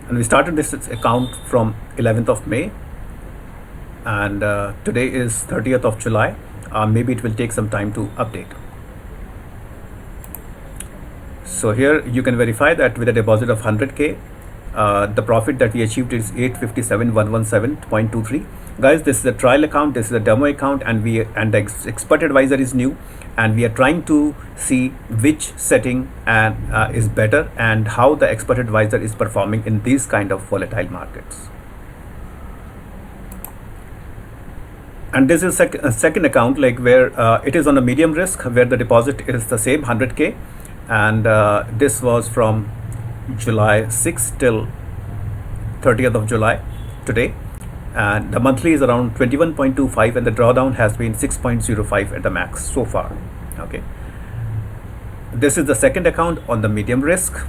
And we started this account from 11th of May, and today is 30th of July. Maybe it will take some time to update. So here you can verify that with a deposit of 100k, the profit that we achieved is 857,117.23. Guys, this is a trial account, this is a demo account, and the expert advisor is new, and we are trying to see which setting is better and how the expert advisor is performing in these kind of volatile markets. And this is a second account, like where it is on a medium risk, where the deposit is the same 100k, and this was from July 6th till 30th of July today, and the monthly is around 21.25, and the drawdown has been 6.05 at the max so far. Okay, this is the second account on the medium risk.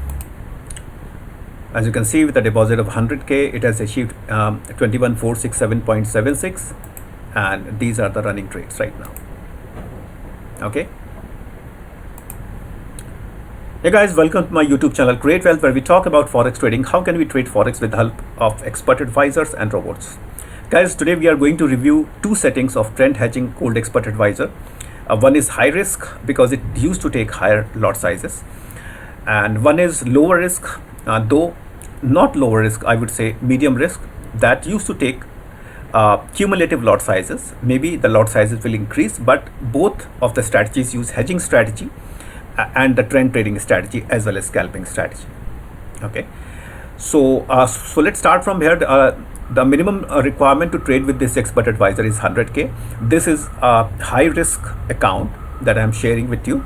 As you can see, with a deposit of 100k, it has achieved 21,467.76, and these are the running trades right now. Okay. Hey guys, welcome to my YouTube channel Create Wealth, where we talk about Forex trading. How can we trade Forex with the help of expert advisors and robots? Guys, today we are going to review two settings of Trend Hedging Gold Expert Advisor. One is high risk because it used to take higher lot sizes, and one is lower risk, though not lower risk, I would say medium risk, that used to take cumulative lot sizes. Maybe the lot sizes will increase, but both of the strategies use hedging strategy and the trend trading strategy as well as scalping strategy. Okay, so let's start from here. The minimum requirement to trade with this expert advisor is 100k. This is a high risk account that I'm sharing with you,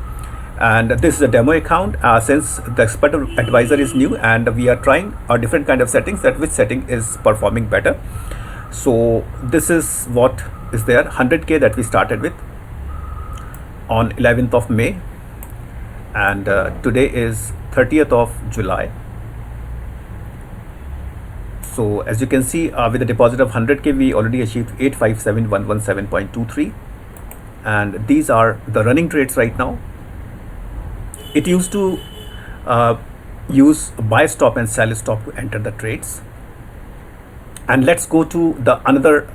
and this is a demo account since the expert advisor is new, and we are trying a different kind of settings, that which setting is performing better. So this is what is there, 100k that we started with on 11th of May, and today is 30th of July. So as you can see, with a deposit of 100k, we already achieved 857,117.23, and these are the running trades right now. It used to use buy stop and sell stop to enter the trades. And let's go to the another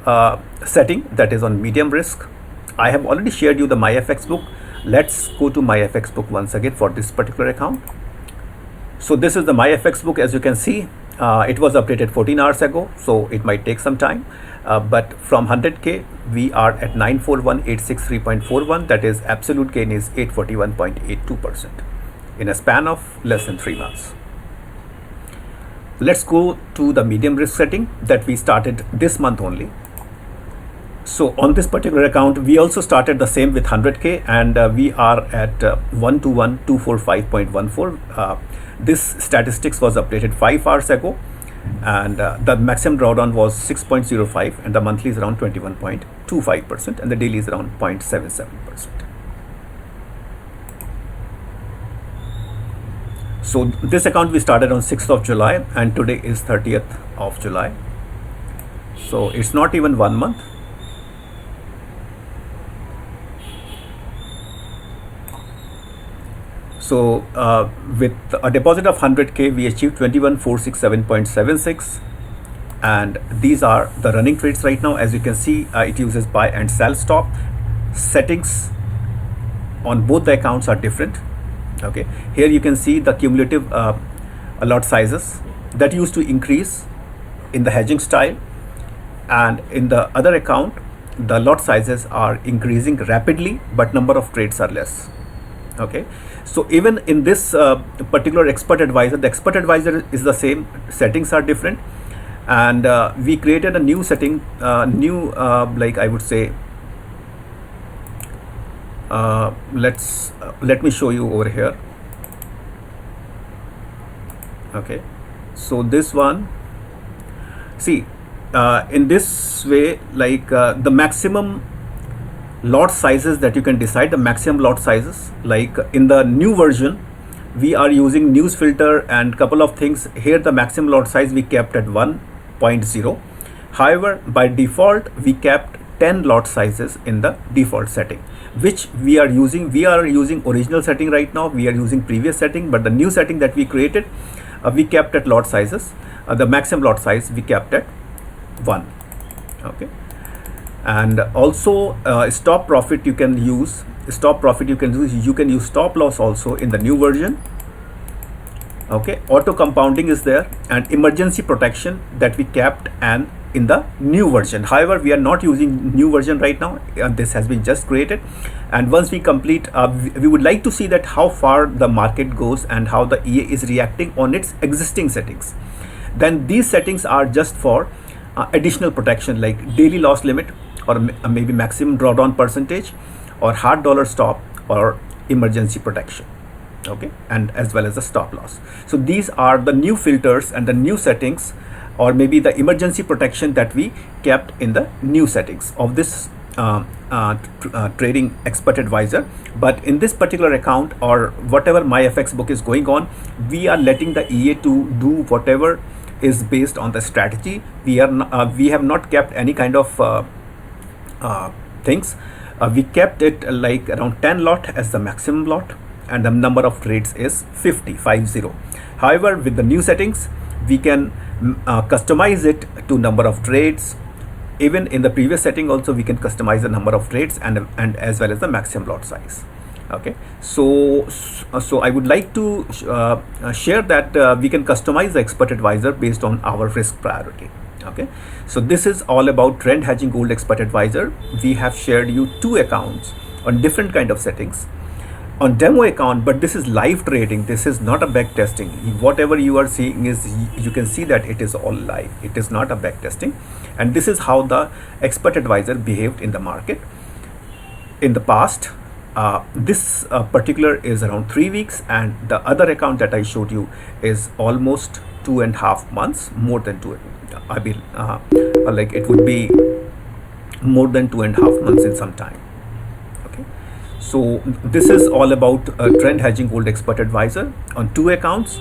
setting that is on medium risk. I have already shared you the Myfxbook. Let's go to Myfxbook once again for this particular account. So this is the Myfxbook. As you can see, it was updated 14 hours ago, so it might take some time, but from 100k we are at 941,863.41. that is absolute gain is 841.82% in a span of less than 3 months. Let's go to the medium risk setting that we started this month only. So on this particular account, we also started the same with 100k, and we are at 121,245.14. This statistics was updated 5 hours ago, and the maximum drawdown was 6.05, and the monthly is around 21.25%, and the daily is around 0.77%. So this account we started on 6th of July, and today is 30th of July. So it's not even 1 month. So with a deposit of 100k, we achieved 21,467.76, and these are the running trades right now. As you can see, it uses buy and sell stop. Settings on both the accounts are different. Okay, here you can see the cumulative lot sizes that used to increase in the hedging style, and in the other account the lot sizes are increasing rapidly, but number of trades are less. Okay, so even in this particular expert advisor, the expert advisor is the same, settings are different, and we created a new setting, like I would say, let me show you over here. Okay, so this one, see, in this way, like the maximum lot sizes that you can decide, the maximum lot sizes, like in the new version we are using news filter and couple of things. Here the maximum lot size we kept at 1.0. However, by default we kept 10 lot sizes in the default setting, which we are using original setting right now. We are using previous setting, but the new setting that we created, we kept at lot sizes. The maximum lot size we kept at 1. Okay, and also stop profit you can use. You can use stop loss also in the new version. Okay, auto compounding is there, and emergency protection that we kept and in the new version. However, we are not using new version right now. This has been just created, and once we complete, we would like to see that how far the market goes and how the EA is reacting on its existing settings. Then these settings are just for additional protection, like daily loss limit, or maybe maximum drawdown percentage, or hard dollar stop, or emergency protection. Okay, and as well as the stop loss. So these are the new filters and the new settings, or maybe the emergency protection that we kept in the new settings of this trading expert advisor. But in this particular account, or whatever Myfxbook is going on, we are letting the EA to do whatever is based on the strategy. We have not kept any kind of things. We kept it like around 10 lot as the maximum lot, and the number of trades is 50. However, with the new settings, we can customize it to number of trades. Even in the previous setting also, we can customize the number of trades and as well as the maximum lot size. Okay, so I would like to share that we can customize the expert advisor based on our risk priority. Okay, so this is all about Trend Hedging Gold Expert Advisor. We have shared you 2 accounts on different kind of settings on demo account, but this is live trading. This is not a back testing. Whatever you are seeing is, you can see that it is all live. It is not a back testing, and this is how the expert advisor behaved in the market in the past. This particular is around 3 weeks, and the other account that I showed you is almost 2.5 months, more than 2. I mean, like it would be more than 2.5 months in some time. So this is all about Trend Hedging Gold Expert Advisor on 2 accounts.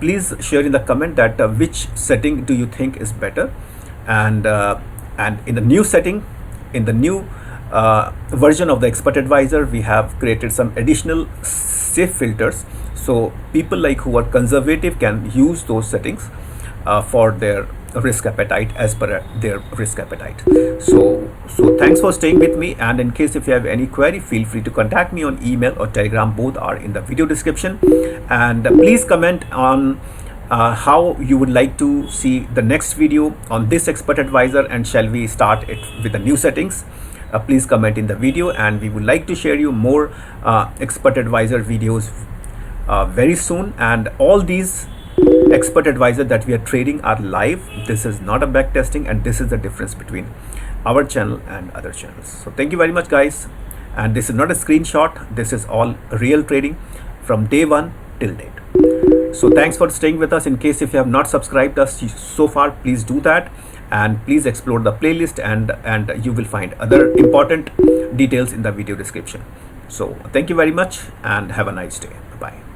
Please share in the comment that which setting do you think is better, and in the new setting, in the new version of the Expert Advisor, we have created some additional safe filters, so people like who are conservative can use those settings for their risk appetite, as per their risk appetite. So thanks for staying with me, and in case if you have any query, feel free to contact me on email or Telegram. Both are in the video description, and please comment on how you would like to see the next video on this expert advisor, and shall we start it with the new settings. Please comment in the video, and we would like to share you more expert advisor videos very soon. And all these expert advisor that we are trading are live. This is not a back testing, and this is the difference between our channel and other channels. So thank you very much, guys, and this is not a screenshot. This is all real trading from day 1 till date. So thanks for staying with us. In case if you have not subscribed us so far, please do that, and please explore the playlist, and you will find other important details in the video description. So thank you very much, and have a nice day. Bye.